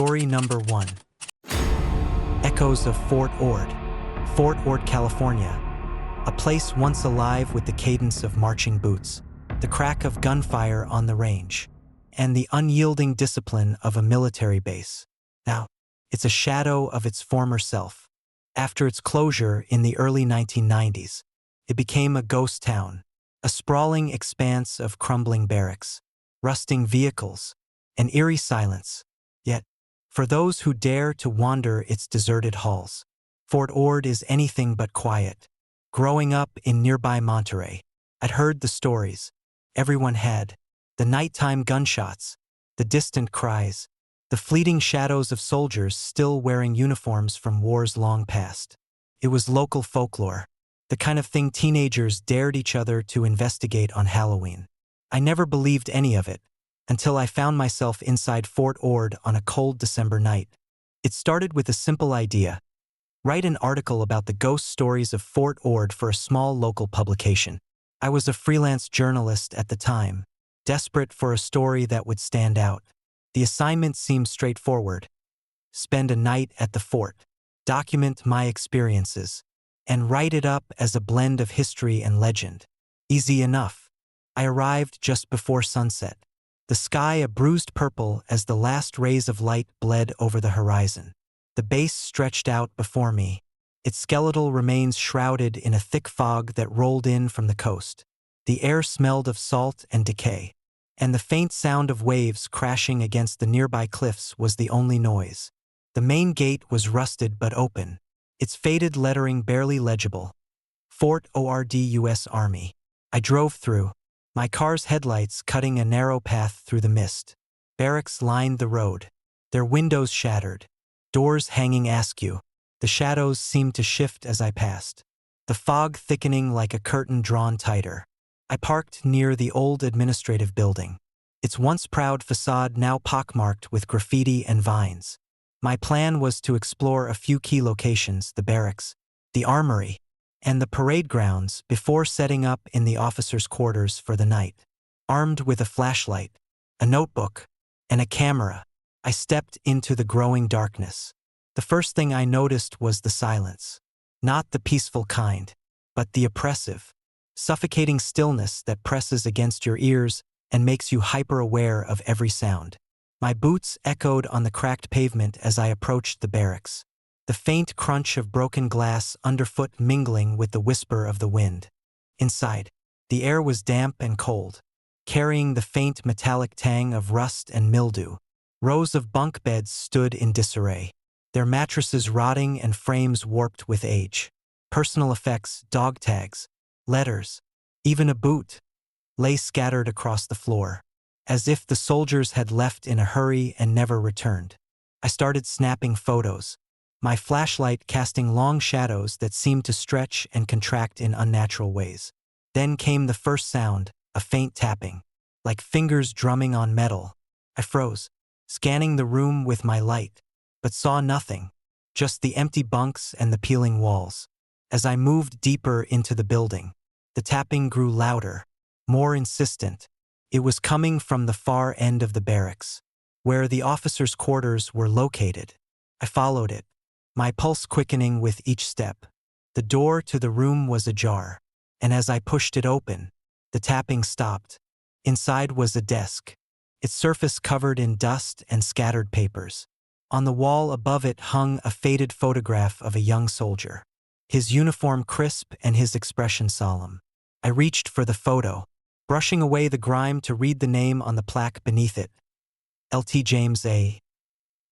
Story number 1. Echoes of Fort Ord. Fort Ord, California. A place once alive with the cadence of marching boots, the crack of gunfire on the range, and the unyielding discipline of a military base. Now, it's a shadow of its former self. After its closure in the early 1990s, it became a ghost town, a sprawling expanse of crumbling barracks, rusting vehicles, and eerie silence. Yet, for those who dare to wander its deserted halls, Fort Ord is anything but quiet. Growing up in nearby Monterey, I'd heard the stories. Everyone had. The nighttime gunshots, the distant cries, the fleeting shadows of soldiers still wearing uniforms from wars long past. It was local folklore, the kind of thing teenagers dared each other to investigate on Halloween. I never believed any of it, until I found myself inside Fort Ord on a cold December night. It started with a simple idea: write an article about the ghost stories of Fort Ord for a small local publication. I was a freelance journalist at the time, desperate for a story that would stand out. The assignment seemed straightforward: spend a night at the fort, document my experiences, and write it up as a blend of history and legend. Easy enough. I arrived just before sunset, the sky a bruised purple as the last rays of light bled over the horizon. The base stretched out before me, its skeletal remains shrouded in a thick fog that rolled in from the coast. The air smelled of salt and decay, and the faint sound of waves crashing against the nearby cliffs was the only noise. The main gate was rusted but open, its faded lettering barely legible. Fort Ord, U.S. Army. I drove through, my car's headlights cutting a narrow path through the mist. Barracks lined the road, their windows shattered, doors hanging askew. The shadows seemed to shift as I passed, the fog thickening like a curtain drawn tighter. I parked near the old administrative building, its once proud facade now pockmarked with graffiti and vines. My plan was to explore a few key locations: the barracks, the armory, and the parade grounds before setting up in the officers' quarters for the night. Armed with a flashlight, a notebook, and a camera, I stepped into the growing darkness. The first thing I noticed was the silence. Not the peaceful kind, but the oppressive, suffocating stillness that presses against your ears and makes you hyper-aware of every sound. My boots echoed on the cracked pavement as I approached the barracks, the faint crunch of broken glass underfoot mingling with the whisper of the wind. Inside, the air was damp and cold, carrying the faint metallic tang of rust and mildew. Rows of bunk beds stood in disarray, their mattresses rotting and frames warped with age. Personal effects, dog tags, letters, even a boot, lay scattered across the floor, as if the soldiers had left in a hurry and never returned. I started snapping photos, my flashlight casting long shadows that seemed to stretch and contract in unnatural ways. Then came the first sound, a faint tapping, like fingers drumming on metal. I froze, scanning the room with my light, but saw nothing, just the empty bunks and the peeling walls. As I moved deeper into the building, the tapping grew louder, more insistent. It was coming from the far end of the barracks, where the officers' quarters were located. I followed it, my pulse quickening with each step. The door to the room was ajar, and as I pushed it open, the tapping stopped. Inside was a desk, its surface covered in dust and scattered papers. On the wall above it hung a faded photograph of a young soldier, his uniform crisp and his expression solemn. I reached for the photo, brushing away the grime to read the name on the plaque beneath it. Lt. James A.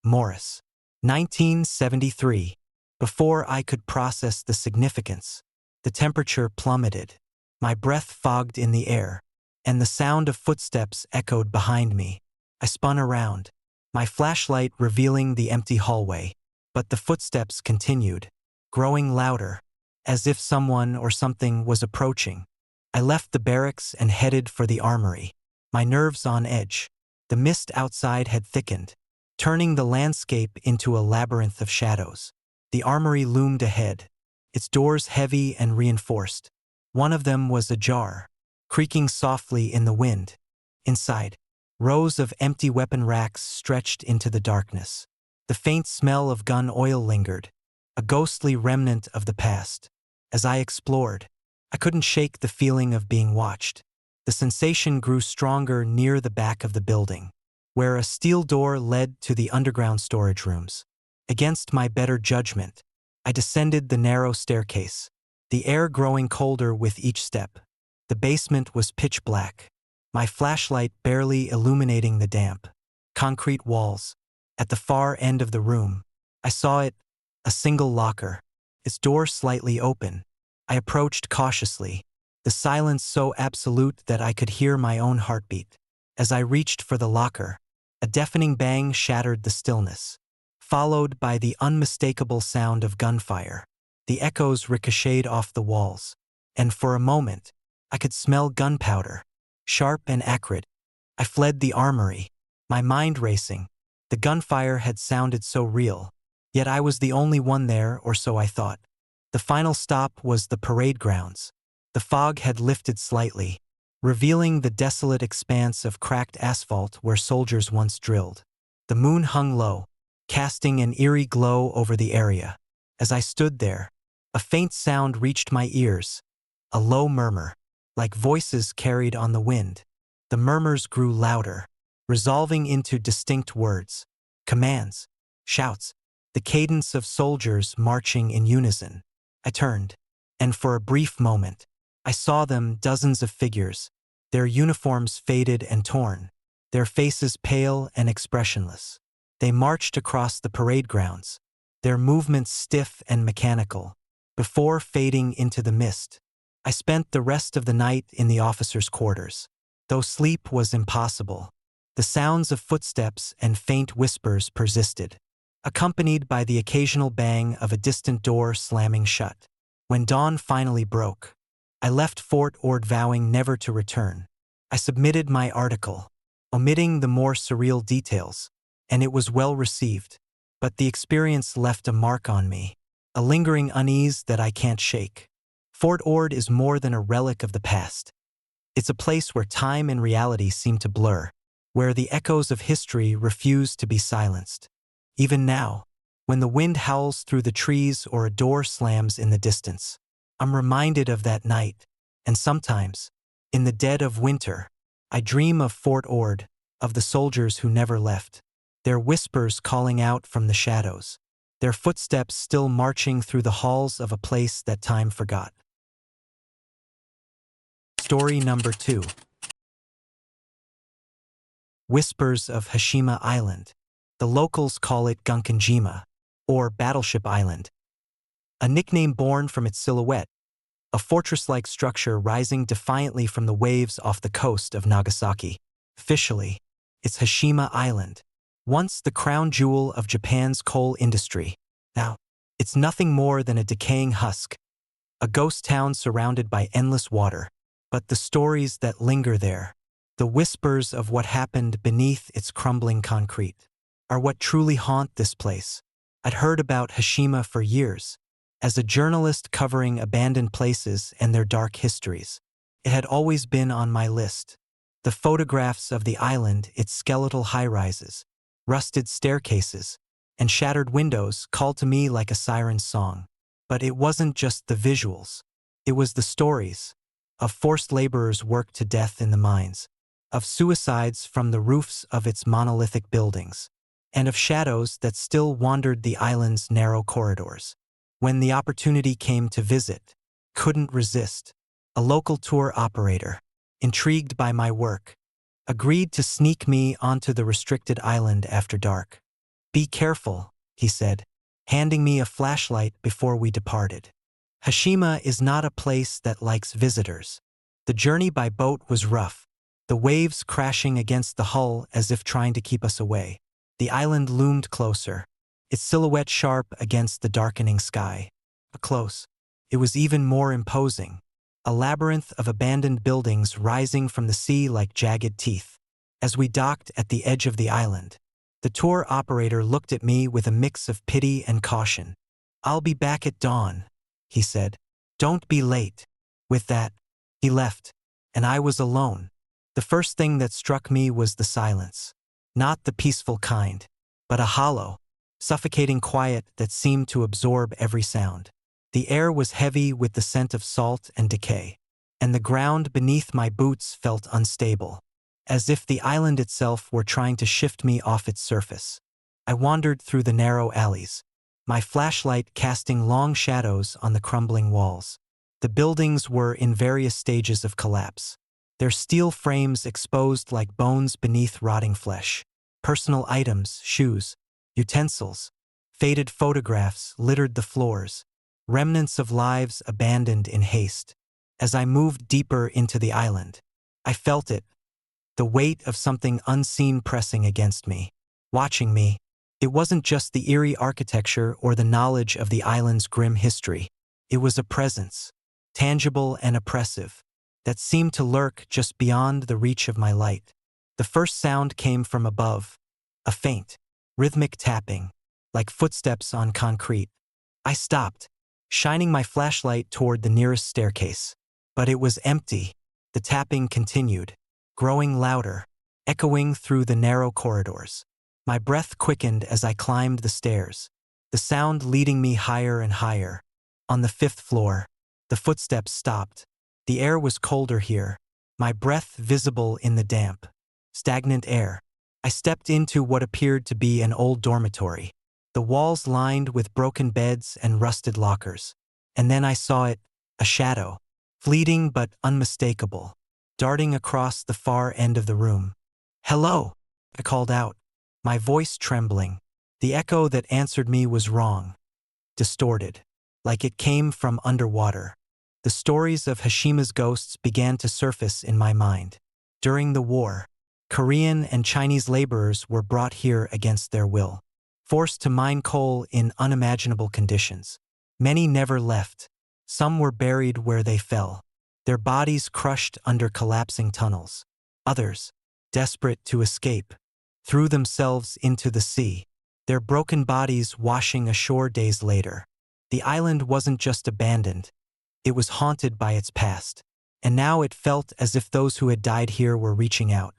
Morris, 1973. Before I could process the significance, the temperature plummeted, my breath fogged in the air, and the sound of footsteps echoed behind me. I spun around, my flashlight revealing the empty hallway, but the footsteps continued, growing louder, as if someone or something was approaching. I left the barracks and headed for the armory, my nerves on edge. The mist outside had thickened, turning the landscape into a labyrinth of shadows. The armory loomed ahead, its doors heavy and reinforced. One of them was ajar, creaking softly in the wind. Inside, rows of empty weapon racks stretched into the darkness. The faint smell of gun oil lingered, a ghostly remnant of the past. As I explored, I couldn't shake the feeling of being watched. The sensation grew stronger near the back of the building, where a steel door led to the underground storage rooms. Against my better judgment, I descended the narrow staircase, the air growing colder with each step. The basement was pitch black, my flashlight barely illuminating the damp, concrete walls. At the far end of the room, I saw it, a single locker, its door slightly open. I approached cautiously, the silence so absolute that I could hear my own heartbeat. As I reached for the locker, a deafening bang shattered the stillness, followed by the unmistakable sound of gunfire. The echoes ricocheted off the walls, and for a moment, I could smell gunpowder, sharp and acrid. I fled the armory, my mind racing. The gunfire had sounded so real, yet I was the only one there, or so I thought. The final stop was the parade grounds. The fog had lifted slightly, revealing the desolate expanse of cracked asphalt where soldiers once drilled. The moon hung low, casting an eerie glow over the area. As I stood there, a faint sound reached my ears, a low murmur, like voices carried on the wind. The murmurs grew louder, resolving into distinct words, commands, shouts, the cadence of soldiers marching in unison. I turned, and for a brief moment, I saw them, dozens of figures, their uniforms faded and torn, their faces pale and expressionless. They marched across the parade grounds, their movements stiff and mechanical, before fading into the mist. I spent the rest of the night in the officers' quarters. Though sleep was impossible, the sounds of footsteps and faint whispers persisted, accompanied by the occasional bang of a distant door slamming shut. When dawn finally broke, I left Fort Ord vowing never to return. I submitted my article, omitting the more surreal details, and it was well received. But the experience left a mark on me, a lingering unease that I can't shake. Fort Ord is more than a relic of the past. It's a place where time and reality seem to blur, where the echoes of history refuse to be silenced. Even now, when the wind howls through the trees or a door slams in the distance, I'm reminded of that night, and sometimes, in the dead of winter, I dream of Fort Ord, of the soldiers who never left, their whispers calling out from the shadows, their footsteps still marching through the halls of a place that time forgot. Story number 2. Whispers of Hashima Island. The locals call it Gunkanjima, or Battleship Island, a nickname born from its silhouette, a fortress-like structure rising defiantly from the waves off the coast of Nagasaki. Officially, it's Hashima Island, once the crown jewel of Japan's coal industry. Now, it's nothing more than a decaying husk, a ghost town surrounded by endless water. But the stories that linger there, the whispers of what happened beneath its crumbling concrete, are what truly haunt this place. I'd heard about Hashima for years, as a journalist covering abandoned places and their dark histories. It had always been on my list. The photographs of the island, its skeletal high-rises, rusted staircases, and shattered windows called to me like a siren's song. But it wasn't just the visuals. It was the stories of forced laborers worked to death in the mines, of suicides from the roofs of its monolithic buildings, and of shadows that still wandered the island's narrow corridors. When the opportunity came to visit, couldn't resist. A local tour operator, intrigued by my work, agreed to sneak me onto the restricted island after dark. "Be careful," he said, handing me a flashlight before we departed. Hashima is not a place that likes visitors. The journey by boat was rough, the waves crashing against the hull as if trying to keep us away. The island loomed closer, its silhouette sharp against the darkening sky. Up close, it was even more imposing, a labyrinth of abandoned buildings rising from the sea like jagged teeth. As we docked at the edge of the island, the tour operator looked at me with a mix of pity and caution. "I'll be back at dawn," he said. "Don't be late." With that, he left, and I was alone. The first thing that struck me was the silence. Not the peaceful kind, but a hollow, suffocating quiet that seemed to absorb every sound. The air was heavy with the scent of salt and decay, and the ground beneath my boots felt unstable, as if the island itself were trying to shift me off its surface. I wandered through the narrow alleys, my flashlight casting long shadows on the crumbling walls. The buildings were in various stages of collapse, their steel frames exposed like bones beneath rotting flesh. Personal items, shoes, utensils, faded photographs littered the floors, remnants of lives abandoned in haste. As I moved deeper into the island, I felt it, the weight of something unseen pressing against me, watching me. It wasn't just the eerie architecture or the knowledge of the island's grim history. It was a presence, tangible and oppressive, that seemed to lurk just beyond the reach of my light. The first sound came from above, a faint, rhythmic tapping, like footsteps on concrete. I stopped, shining my flashlight toward the nearest staircase. But it was empty. The tapping continued, growing louder, echoing through the narrow corridors. My breath quickened as I climbed the stairs, the sound leading me higher and higher. On the 5th floor, the footsteps stopped. The air was colder here, my breath visible in the damp, stagnant air. I stepped into what appeared to be an old dormitory, the walls lined with broken beds and rusted lockers. And then I saw it, a shadow, fleeting but unmistakable, darting across the far end of the room. "Hello," I called out, my voice trembling. The echo that answered me was wrong, distorted, like it came from underwater. The stories of Hashima's ghosts began to surface in my mind. During the war, Korean and Chinese laborers were brought here against their will, forced to mine coal in unimaginable conditions. Many never left. Some were buried where they fell, their bodies crushed under collapsing tunnels. Others, desperate to escape, threw themselves into the sea, their broken bodies washing ashore days later. The island wasn't just abandoned, it was haunted by its past, and now it felt as if those who had died here were reaching out,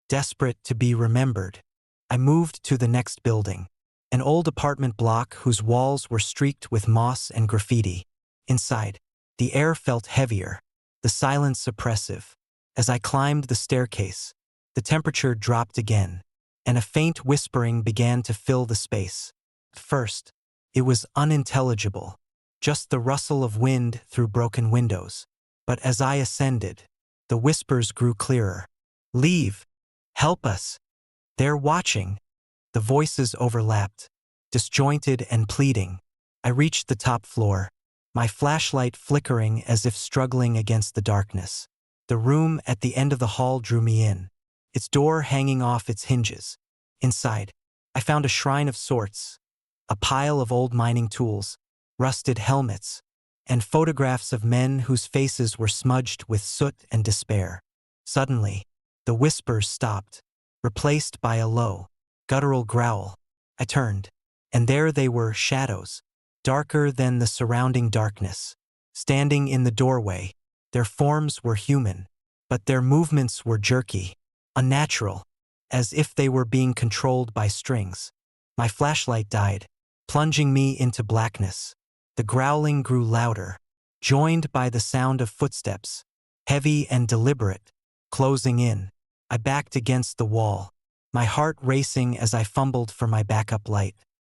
desperate to be remembered. I moved to the next building, an old apartment block whose walls were streaked with moss and graffiti. Inside, the air felt heavier, the silence oppressive. As I climbed the staircase, the temperature dropped again, and a faint whispering began to fill the space. At first, it was unintelligible, just the rustle of wind through broken windows. But as I ascended, the whispers grew clearer. "Leave! Help us! They're watching!" The voices overlapped, disjointed and pleading. I reached the top floor, my flashlight flickering as if struggling against the darkness. The room at the end of the hall drew me in, its door hanging off its hinges. Inside, I found a shrine of sorts, a pile of old mining tools, rusted helmets, and photographs of men whose faces were smudged with soot and despair. Suddenly, the whispers stopped, replaced by a low, guttural growl. I turned, and there they were, shadows, darker than the surrounding darkness, standing in the doorway. Their forms were human, but their movements were jerky, unnatural, as if they were being controlled by strings. My flashlight died, plunging me into blackness. The growling grew louder, joined by the sound of footsteps, heavy and deliberate, closing in. I backed against the wall, my heart racing as I fumbled for my backup light.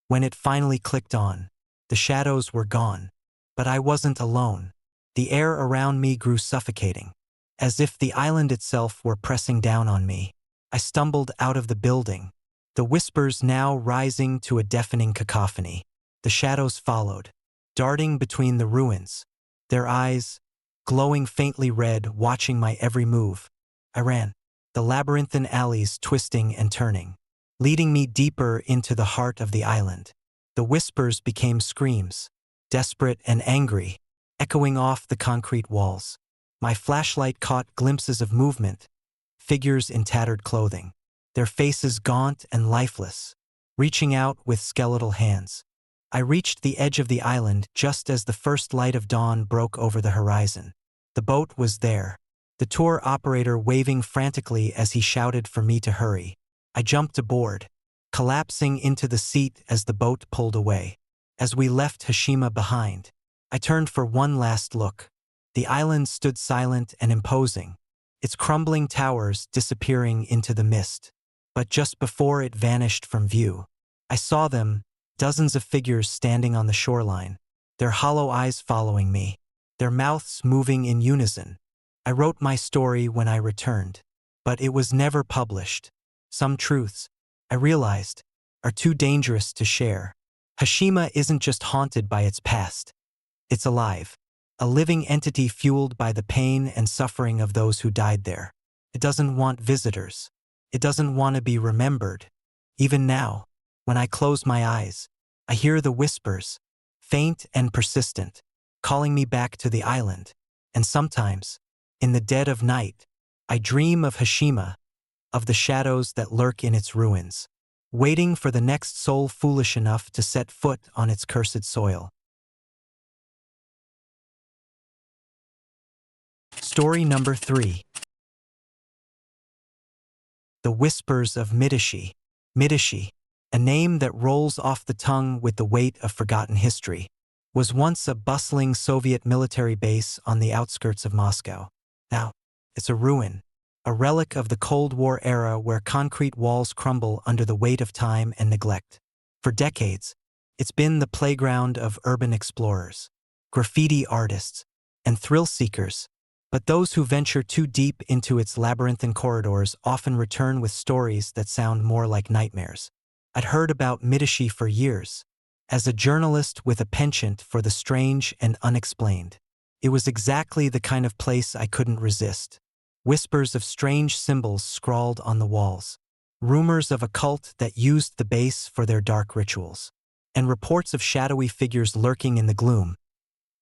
When it finally clicked on, the shadows were gone, but I wasn't alone. The air around me grew suffocating, as if the island itself were pressing down on me. I stumbled out of the building, the whispers now rising to a deafening cacophony. The shadows followed, darting between the ruins, their eyes, glowing faintly red, watching my every move. I ran, the labyrinthine alleys twisting and turning, leading me deeper into the heart of the island. The whispers became screams, desperate and angry, echoing off the concrete walls. My flashlight caught glimpses of movement, figures in tattered clothing, their faces gaunt and lifeless, reaching out with skeletal hands. I reached the edge of the island just as the first light of dawn broke over the horizon. The boat was there, the tour operator waving frantically as he shouted for me to hurry. I jumped aboard, collapsing into the seat as the boat pulled away. As we left Hashima behind, I turned for one last look. The island stood silent and imposing, its crumbling towers disappearing into the mist. But just before it vanished from view, I saw them, dozens of figures standing on the shoreline, their hollow eyes following me, their mouths moving in unison. I wrote my story when I returned, but it was never published. Some truths, I realized, are too dangerous to share. Hashima isn't just haunted by its past. It's alive, a living entity fueled by the pain and suffering of those who died there. It doesn't want visitors. It doesn't want to be remembered. Even now, when I close my eyes, I hear the whispers, faint and persistent, calling me back to the island. And sometimes, in the dead of night, I dream of Hashima, of the shadows that lurk in its ruins, waiting for the next soul foolish enough to set foot on its cursed soil. Story number 3. The Whispers of Medici. Medici, a name that rolls off the tongue with the weight of forgotten history, was once a bustling Soviet military base on the outskirts of Moscow. Now, it's a ruin, a relic of the Cold War era where concrete walls crumble under the weight of time and neglect. For decades, it's been the playground of urban explorers, graffiti artists, and thrill seekers. But those who venture too deep into its labyrinthine corridors often return with stories that sound more like nightmares. I'd heard about Medici for years, as a journalist with a penchant for the strange and unexplained. It was exactly the kind of place I couldn't resist. Whispers of strange symbols scrawled on the walls, rumors of a cult that used the base for their dark rituals, and reports of shadowy figures lurking in the gloom.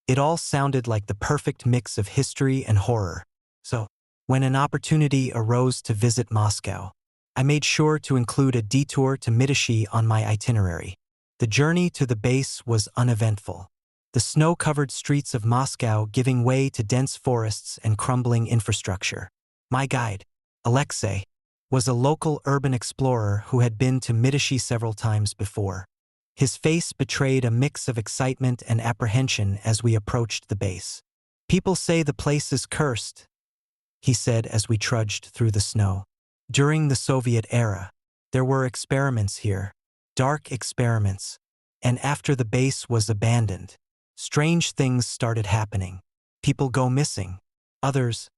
It all sounded like the perfect mix of history and horror. So, when an opportunity arose to visit Moscow, I made sure to include a detour to Medici on my itinerary. The journey to the base was uneventful, the snow-covered streets of Moscow giving way to dense forests and crumbling infrastructure. My guide, Alexei, was a local urban explorer who had been to Medici several times before. His face betrayed a mix of excitement and apprehension as we approached the base. "People say the place is cursed," he said as we trudged through the snow. "During the Soviet era, there were experiments here, dark experiments, and after the base was abandoned, strange things started happening. People go missing. Others,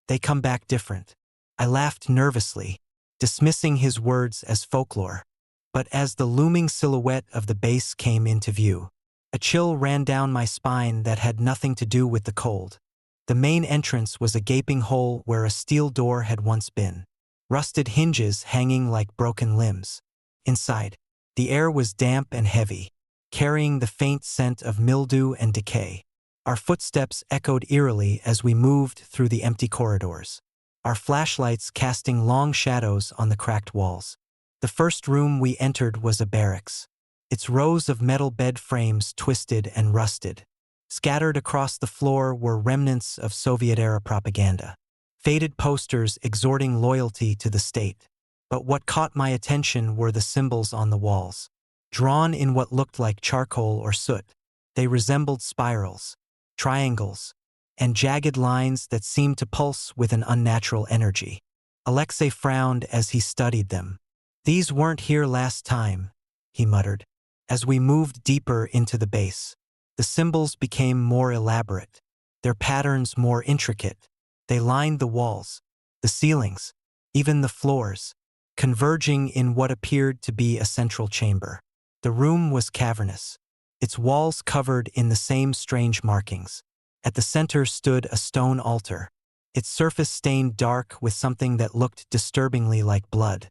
they come back different." I laughed nervously, dismissing his words as folklore. But as the looming silhouette of the base came into view, a chill ran down my spine that had nothing to do with the cold. The main entrance was a gaping hole where a steel door had once been, rusted hinges hanging like broken limbs. Inside, the air was damp and heavy, carrying the faint scent of mildew and decay. Our footsteps echoed eerily as we moved through the empty corridors, our flashlights casting long shadows on the cracked walls. The first room we entered was a barracks, its rows of metal bed frames twisted and rusted. Scattered across the floor were remnants of Soviet-era propaganda, faded posters exhorting loyalty to the state. But what caught my attention were the symbols on the walls. Drawn in what looked like charcoal or soot, they resembled spirals, triangles, and jagged lines that seemed to pulse with an unnatural energy. Alexei frowned as he studied them. "These weren't here last time," he muttered. As we moved deeper into the base, the symbols became more elaborate, their patterns more intricate. They lined the walls, the ceilings, even the floors, converging in what appeared to be a central chamber. The room was cavernous, its walls covered in the same strange markings. At the center stood a stone altar, its surface stained dark with something that looked disturbingly like blood.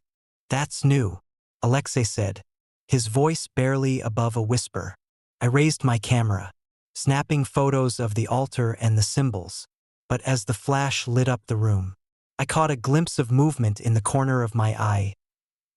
"That's new," Alexei said, his voice barely above a whisper. I raised my camera, snapping photos of the altar and the symbols, but as the flash lit up the room, I caught a glimpse of movement in the corner of my eye,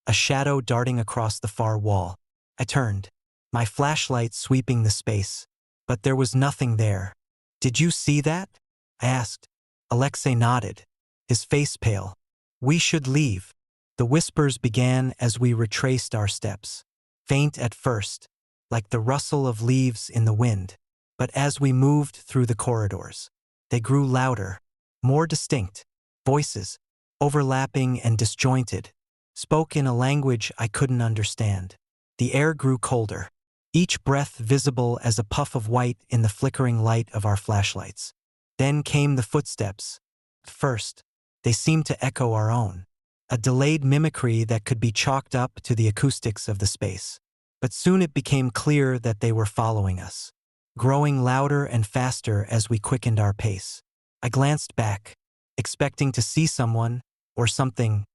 a shadow darting across the far wall. I turned, my flashlight sweeping the space, but there was nothing there. "Did you see that?" I asked. Alexei nodded, his face pale. "We should leave," The whispers began as we retraced our steps, faint at first, like the rustle of leaves in the wind. But as we moved through the corridors, they grew louder, more distinct. Voices, overlapping and disjointed, spoke in a language I couldn't understand. The air grew colder, each breath visible as a puff of white in the flickering light of our flashlights. Then came the footsteps. First, they seemed to echo our own, a delayed mimicry that could be chalked up to the acoustics of the space. But soon it became clear that they were following us, growing louder and faster as we quickened our pace. I glanced back, expecting to see someone, or something,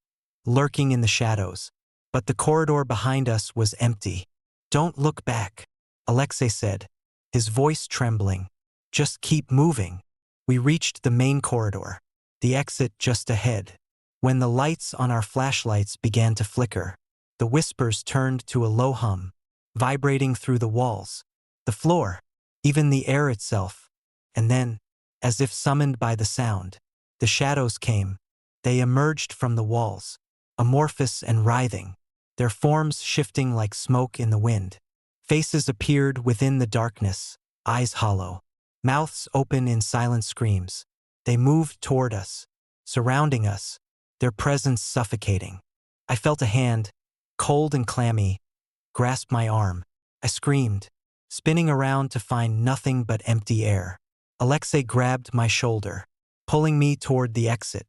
lurking in the shadows. But the corridor behind us was empty. "Don't look back," Alexei said, his voice trembling. "Just keep moving." We reached the main corridor, the exit just ahead. When the lights on our flashlights began to flicker, the whispers turned to a low hum, vibrating through the walls, the floor, even the air itself. And then, as if summoned by the sound, the shadows came. They emerged from the walls, amorphous and writhing, their forms shifting like smoke in the wind. Faces appeared within the darkness, eyes hollow, mouths open in silent screams. They moved toward us, surrounding us, their presence suffocating. I felt a hand, cold and clammy, grasp my arm. I screamed, spinning around to find nothing but empty air. Alexei grabbed my shoulder, pulling me toward the exit.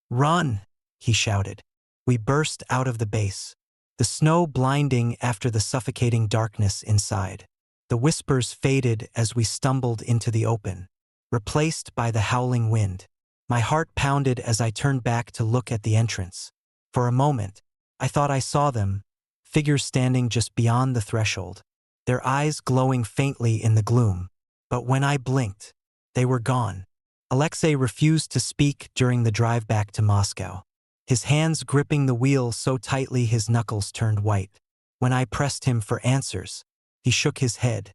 "Run!" he shouted. We burst out of the base, the snow blinding after the suffocating darkness inside. The whispers faded as we stumbled into the open, replaced by the howling wind. My heart pounded as I turned back to look at the entrance. For a moment, I thought I saw them, figures standing just beyond the threshold, their eyes glowing faintly in the gloom. But when I blinked, they were gone. Alexei refused to speak during the drive back to Moscow, his hands gripping the wheel so tightly his knuckles turned white. When I pressed him for answers, he shook his head.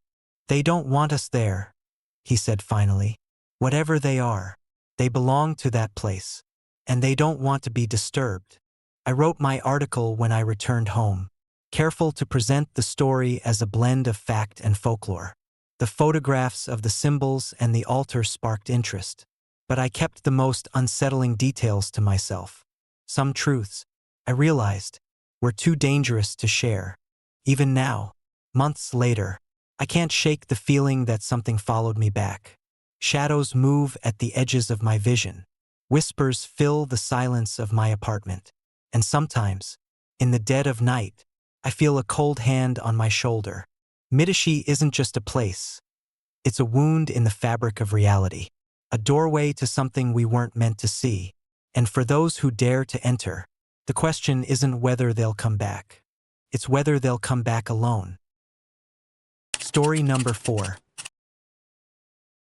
"They don't want us there," he said finally. "Whatever they are, they belong to that place, and they don't want to be disturbed." I wrote my article when I returned home, careful to present the story as a blend of fact and folklore. The photographs of the symbols and the altar sparked interest, but I kept the most unsettling details to myself. Some truths, I realized, were too dangerous to share. Even now, months later, I can't shake the feeling that something followed me back. Shadows move at the edges of my vision. Whispers fill the silence of my apartment. And sometimes, in the dead of night, I feel a cold hand on my shoulder. Midashi isn't just a place. It's a wound in the fabric of reality, a doorway to something we weren't meant to see. And for those who dare to enter, the question isn't whether they'll come back. It's whether they'll come back alone. Story number 4.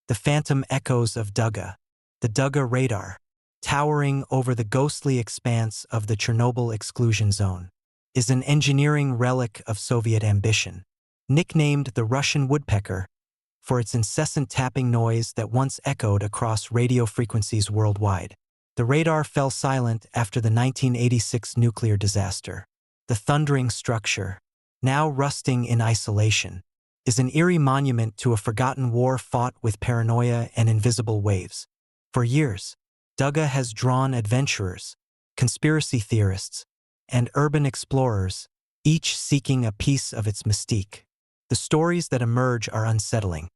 The Phantom Echoes of Duga. The Duga radar, towering over the ghostly expanse of the Chernobyl exclusion zone, is an engineering relic of Soviet ambition. Nicknamed the Russian woodpecker for its incessant tapping noise that once echoed across radio frequencies worldwide, the radar fell silent after the 1986 nuclear disaster. The thundering structure, now rusting in isolation, is an eerie monument to a forgotten war fought with paranoia and invisible waves. For years, Duga has drawn adventurers, conspiracy theorists, and urban explorers, each seeking a piece of its mystique. The stories that emerge are unsettling.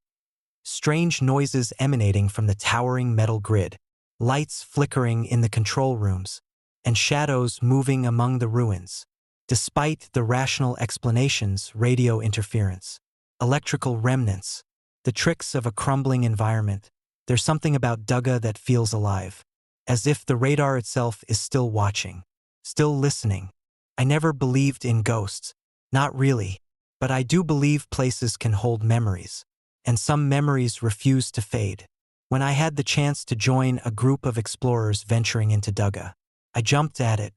Strange noises emanating from the towering metal grid, lights flickering in the control rooms, and shadows moving among the ruins. Despite the rational explanations, radio interference, electrical remnants, the tricks of a crumbling environment, there's something about Duga that feels alive, as if the radar itself is still watching, still listening. I never believed in ghosts, not really, but I do believe places can hold memories, and some memories refuse to fade. When I had the chance to join a group of explorers venturing into Duga, I jumped at it.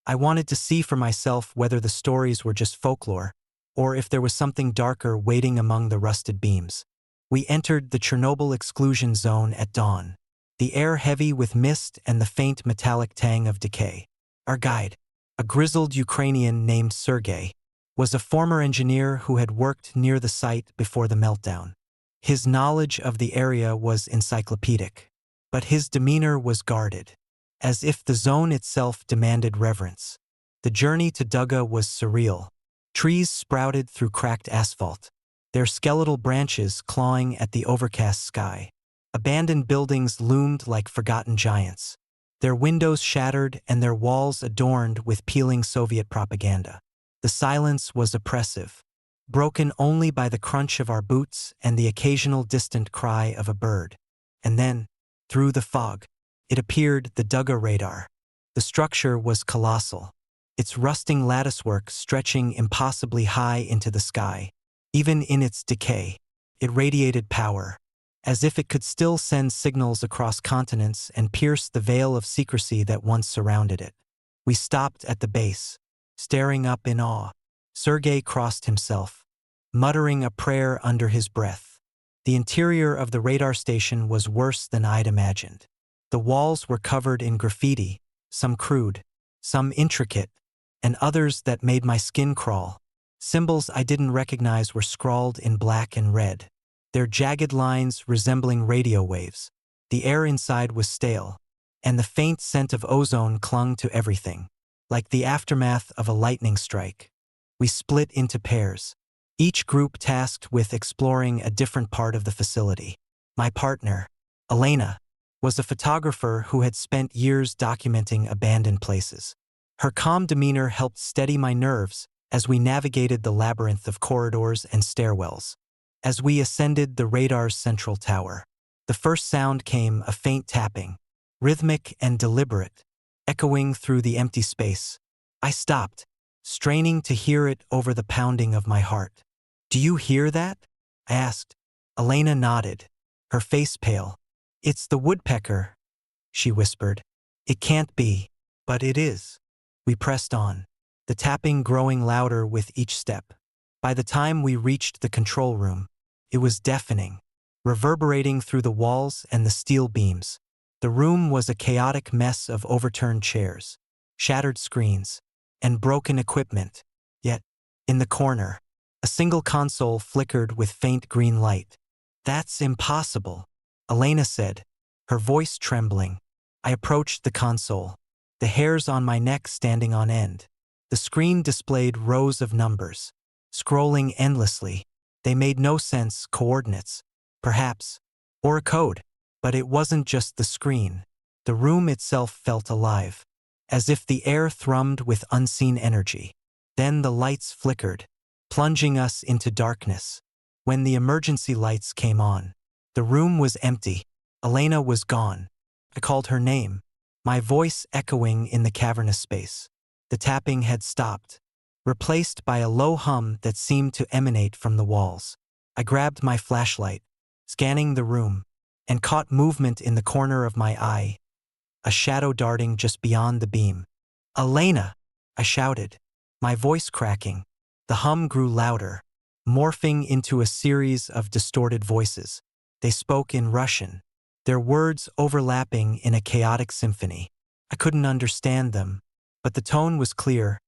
I wanted to see for myself whether the stories were just folklore, or if there was something darker waiting among the rusted beams. We entered the Chernobyl exclusion zone at dawn, the air heavy with mist and the faint metallic tang of decay. Our guide, a grizzled Ukrainian named Sergei, was a former engineer who had worked near the site before the meltdown. His knowledge of the area was encyclopedic, but his demeanor was guarded, as if the zone itself demanded reverence. The journey to Duga was surreal. Trees sprouted through cracked asphalt, their skeletal branches clawing at the overcast sky. Abandoned buildings loomed like forgotten giants, their windows shattered and their walls adorned with peeling Soviet propaganda. The silence was oppressive, broken only by the crunch of our boots and the occasional distant cry of a bird. And then, through the fog, it appeared, the Duga radar. The structure was colossal, its rusting latticework stretching impossibly high into the sky. Even in its decay, it radiated power, as if it could still send signals across continents and pierce the veil of secrecy that once surrounded it. We stopped at the base, staring up in awe. Sergei crossed himself, muttering a prayer under his breath. The interior of the radar station was worse than I'd imagined. The walls were covered in graffiti, some crude, some intricate, and others that made my skin crawl. Symbols I didn't recognize were scrawled in black and red, their jagged lines resembling radio waves. The air inside was stale, and the faint scent of ozone clung to everything, like the aftermath of a lightning strike. We split into pairs, each group tasked with exploring a different part of the facility. My partner, Elena, was a photographer who had spent years documenting abandoned places. Her calm demeanor helped steady my nerves as we navigated the labyrinth of corridors and stairwells. As we ascended the radar's central tower, the first sound came, a faint tapping, rhythmic and deliberate, echoing through the empty space. I stopped, straining to hear it over the pounding of my heart. "Do you hear that?" I asked. Elena nodded, her face pale. "It's the woodpecker," she whispered. "It can't be, but it is." We pressed on, the tapping growing louder with each step. By the time we reached the control room, it was deafening, reverberating through the walls and the steel beams. The room was a chaotic mess of overturned chairs, shattered screens, and broken equipment. Yet, in the corner, a single console flickered with faint green light. "That's impossible," Elena said, her voice trembling. I approached the console, the hairs on my neck standing on end. The screen displayed rows of numbers, scrolling endlessly. They made no sense, coordinates, perhaps, or a code. But it wasn't just the screen. The room itself felt alive, as if the air thrummed with unseen energy. Then the lights flickered, plunging us into darkness. When the emergency lights came on, the room was empty. Elena was gone. I called her name, my voice echoing in the cavernous space. The tapping had stopped, replaced by a low hum that seemed to emanate from the walls. I grabbed my flashlight, scanning the room, and caught movement in the corner of my eye, a shadow darting just beyond the beam. "Elena!" I shouted, my voice cracking. The hum grew louder, morphing into a series of distorted voices. They spoke in Russian, their words overlapping in a chaotic symphony. I couldn't understand them, but the tone was clear: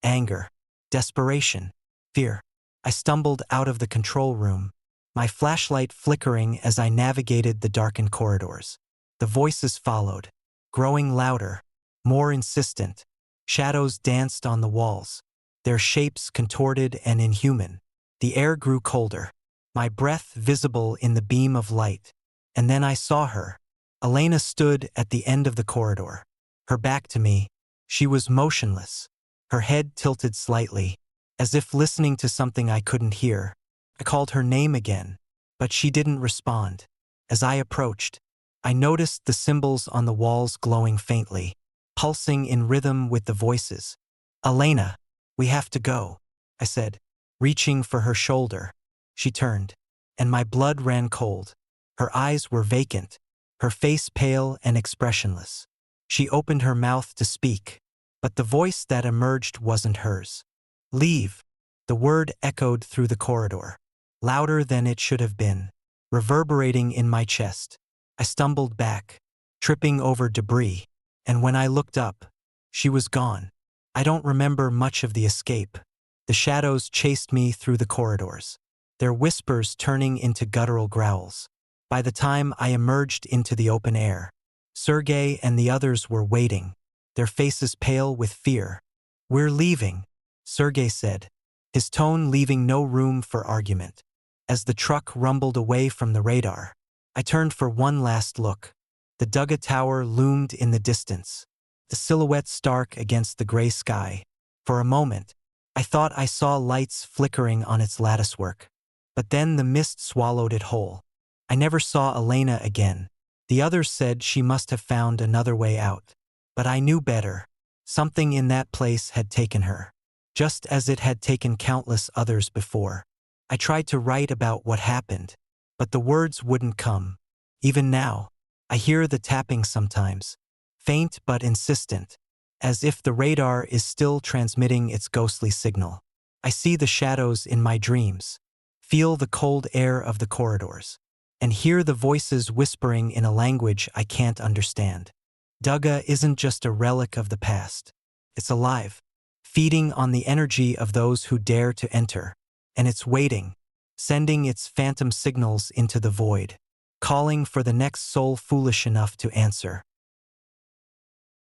anger, desperation, fear. I stumbled out of the control room, my flashlight flickering as I navigated the darkened corridors. The voices followed, growing louder, more insistent. Shadows danced on the walls, their shapes contorted and inhuman. The air grew colder, my breath visible in the beam of light. And then I saw her. Elena stood at the end of the corridor, her back to me. She was motionless, her head tilted slightly, as if listening to something I couldn't hear. I called her name again, but she didn't respond. As I approached, I noticed the symbols on the walls glowing faintly, pulsing in rhythm with the voices. "Elena, we have to go," I said, reaching for her shoulder. She turned, and my blood ran cold. Her eyes were vacant, her face pale and expressionless. She opened her mouth to speak, but the voice that emerged wasn't hers. "Leave." The word echoed through the corridor, louder than it should have been, reverberating in my chest. I stumbled back, tripping over debris, and when I looked up, she was gone. I don't remember much of the escape. The shadows chased me through the corridors, their whispers turning into guttural growls. By the time I emerged into the open air, Sergei and the others were waiting, their faces pale with fear. "We're leaving," Sergei said, his tone leaving no room for argument. As the truck rumbled away from the radar, I turned for one last look. The Duga Tower loomed in the distance, the silhouette stark against the gray sky. For a moment, I thought I saw lights flickering on its latticework. But then the mist swallowed it whole. I never saw Elena again. The others said she must have found another way out. But I knew better. Something in that place had taken her, just as it had taken countless others before. I tried to write about what happened, but the words wouldn't come. Even now, I hear the tapping sometimes, faint but insistent, as if the radar is still transmitting its ghostly signal. I see the shadows in my dreams, feel the cold air of the corridors, and hear the voices whispering in a language I can't understand. Duga isn't just a relic of the past. It's alive, feeding on the energy of those who dare to enter, and it's waiting, sending its phantom signals into the void, calling for the next soul foolish enough to answer.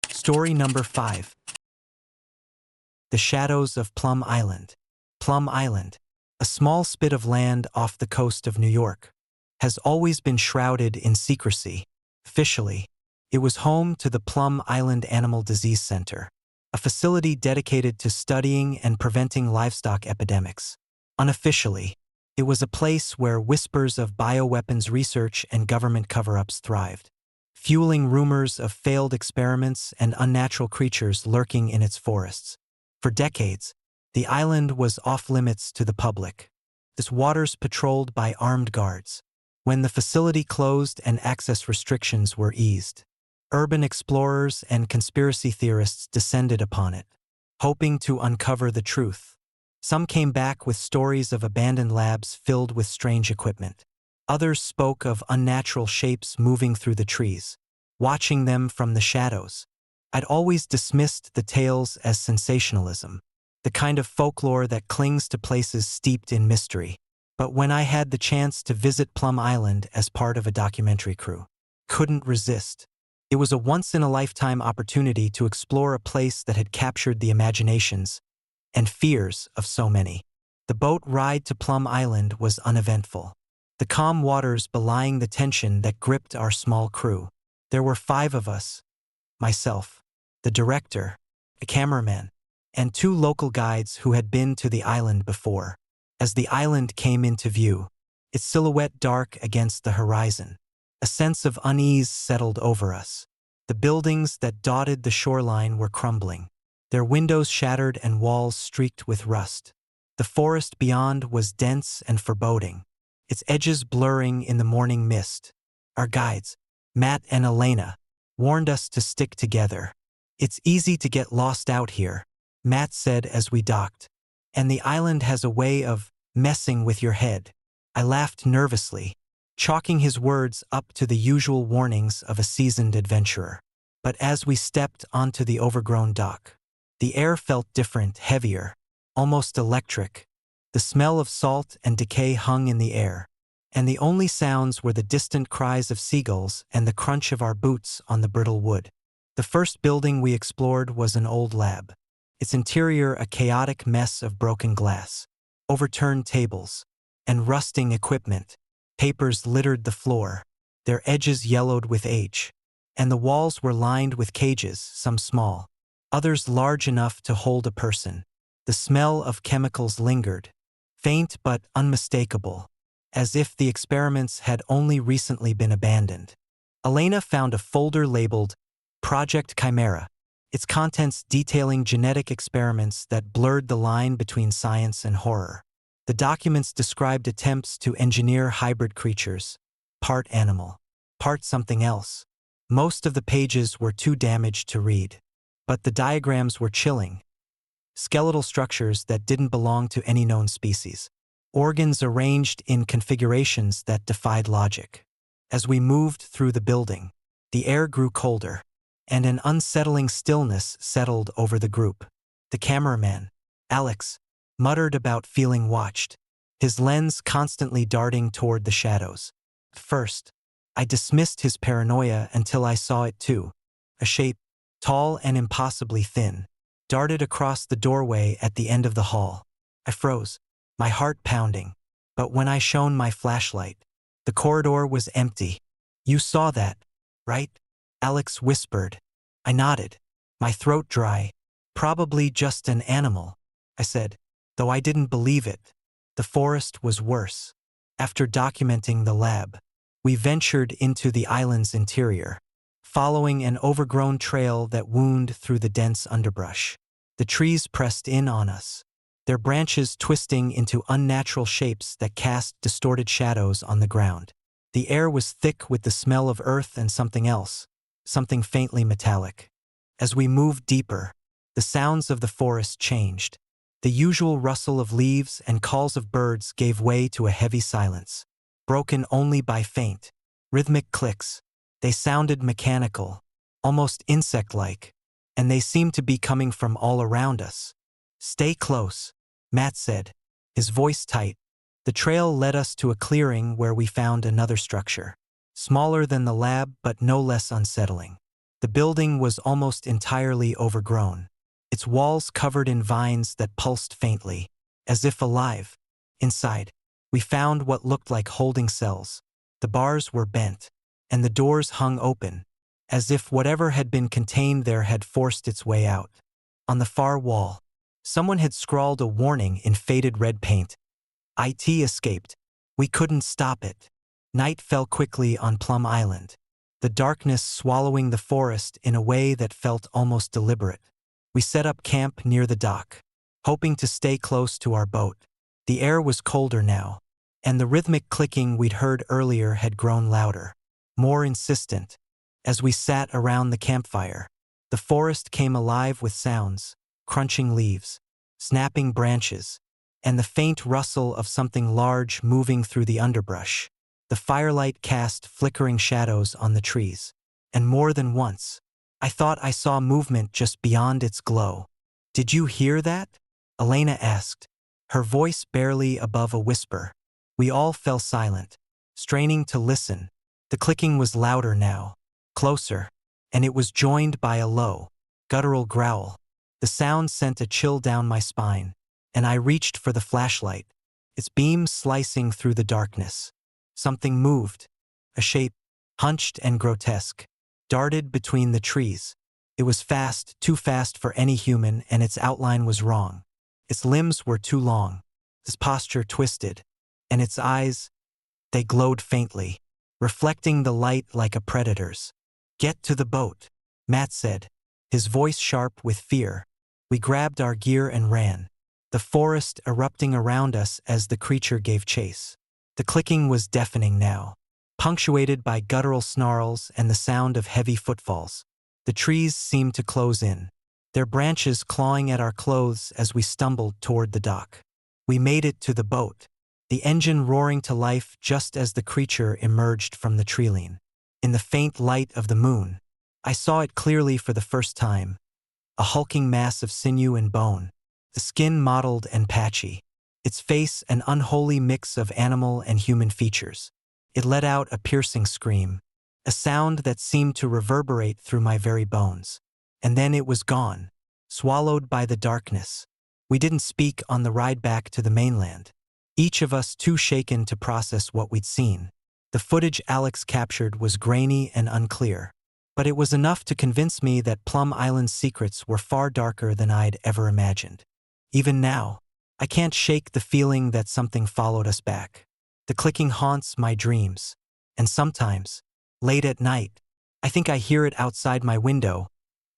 Story number 5. The Shadows of Plum Island. Plum Island, a small spit of land off the coast of New York, has always been shrouded in secrecy. Officially, it was home to the Plum Island Animal Disease Center, a facility dedicated to studying and preventing livestock epidemics. Unofficially, it was a place where whispers of bioweapons research and government cover-ups thrived, fueling rumors of failed experiments and unnatural creatures lurking in its forests. For decades, the island was off-limits to the public, its waters patrolled by armed guards. When the facility closed and access restrictions were eased, urban explorers and conspiracy theorists descended upon it, hoping to uncover the truth. Some came back with stories of abandoned labs filled with strange equipment. Others spoke of unnatural shapes moving through the trees, watching them from the shadows. I'd always dismissed the tales as sensationalism, the kind of folklore that clings to places steeped in mystery. But when I had the chance to visit Plum Island as part of a documentary crew, couldn't resist. It was a once-in-a-lifetime opportunity to explore a place that had captured the imaginations and fears of so many. The boat ride to Plum Island was uneventful, the calm waters belying the tension that gripped our small crew. There were 5 of us: myself, the director, a cameraman, and 2 local guides who had been to the island before. As the island came into view, its silhouette dark against the horizon, a sense of unease settled over us. The buildings that dotted the shoreline were crumbling, their windows shattered and walls streaked with rust. The forest beyond was dense and foreboding, its edges blurring in the morning mist. Our guides, Matt and Elena, warned us to stick together. "It's easy to get lost out here," Matt said as we docked, "and the island has a way of messing with your head." I laughed nervously, chalking his words up to the usual warnings of a seasoned adventurer. But as we stepped onto the overgrown dock, the air felt different, heavier, almost electric. The smell of salt and decay hung in the air, and the only sounds were the distant cries of seagulls and the crunch of our boots on the brittle wood. The first building we explored was an old lab, its interior a chaotic mess of broken glass, overturned tables, and rusting equipment. Papers littered the floor, their edges yellowed with age, and the walls were lined with cages, some small, others large enough to hold a person. The smell of chemicals lingered, faint but unmistakable, as if the experiments had only recently been abandoned. Elena found a folder labeled Project Chimera, its contents detailing genetic experiments that blurred the line between science and horror. The documents described attempts to engineer hybrid creatures, part animal, part something else. Most of the pages were too damaged to read, but the diagrams were chilling. Skeletal structures that didn't belong to any known species, organs arranged in configurations that defied logic. As we moved through the building, the air grew colder, and an unsettling stillness settled over the group. The cameraman, Alex, muttered about feeling watched, his lens constantly darting toward the shadows. At first, I dismissed his paranoia until I saw it too. A shape, tall and impossibly thin, darted across the doorway at the end of the hall. I froze, my heart pounding, but when I shone my flashlight, the corridor was empty. "You saw that, right?" Alex whispered. I nodded, my throat dry. "Probably just an animal," I said, though I didn't believe it. The forest was worse. After documenting the lab, we ventured into the island's interior, following an overgrown trail that wound through the dense underbrush. The trees pressed in on us, their branches twisting into unnatural shapes that cast distorted shadows on the ground. The air was thick with the smell of earth and something else, something faintly metallic. As we moved deeper, the sounds of the forest changed. The usual rustle of leaves and calls of birds gave way to a heavy silence, broken only by faint, rhythmic clicks. They sounded mechanical, almost insect-like, and they seemed to be coming from all around us. "Stay close," Matt said, his voice tight. The trail led us to a clearing where we found another structure, smaller than the lab but no less unsettling. The building was almost entirely overgrown, its walls covered in vines that pulsed faintly, as if alive. Inside, we found what looked like holding cells. The bars were bent, and the doors hung open, as if whatever had been contained there had forced its way out. On the far wall, someone had scrawled a warning in faded red paint. "IT escaped. We couldn't stop it." Night fell quickly on Plum Island, the darkness swallowing the forest in a way that felt almost deliberate. We set up camp near the dock, hoping to stay close to our boat. The air was colder now, and the rhythmic clicking we'd heard earlier had grown louder, more insistent. As we sat around the campfire, the forest came alive with sounds, crunching leaves, snapping branches, and the faint rustle of something large moving through the underbrush. The firelight cast flickering shadows on the trees, and more than once, I thought I saw movement just beyond its glow. "Did you hear that?" Elena asked, her voice barely above a whisper. We all fell silent, straining to listen. The clicking was louder now, closer, and it was joined by a low, guttural growl. The sound sent a chill down my spine, and I reached for the flashlight, its beam slicing through the darkness. Something moved, a shape, hunched and grotesque, darted between the trees. It was fast, too fast for any human, and its outline was wrong. Its limbs were too long, its posture twisted, and its eyes, they glowed faintly, reflecting the light like a predator's. "Get to the boat," Matt said, his voice sharp with fear. We grabbed our gear and ran, the forest erupting around us as the creature gave chase. The clicking was deafening now, punctuated by guttural snarls and the sound of heavy footfalls. The trees seemed to close in, their branches clawing at our clothes as we stumbled toward the dock. We made it to the boat, the engine roaring to life just as the creature emerged from the treeline. In the faint light of the moon, I saw it clearly for the first time, a hulking mass of sinew and bone, the skin mottled and patchy, its face an unholy mix of animal and human features. It let out a piercing scream, a sound that seemed to reverberate through my very bones. And then it was gone, swallowed by the darkness. We didn't speak on the ride back to the mainland, each of us too shaken to process what we'd seen. The footage Alex captured was grainy and unclear, but it was enough to convince me that Plum Island's secrets were far darker than I'd ever imagined. Even now, I can't shake the feeling that something followed us back. The clicking haunts my dreams, and sometimes, late at night, I think I hear it outside my window,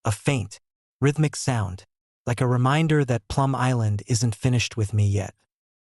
a faint, rhythmic sound, like a reminder that Plum Island isn't finished with me yet.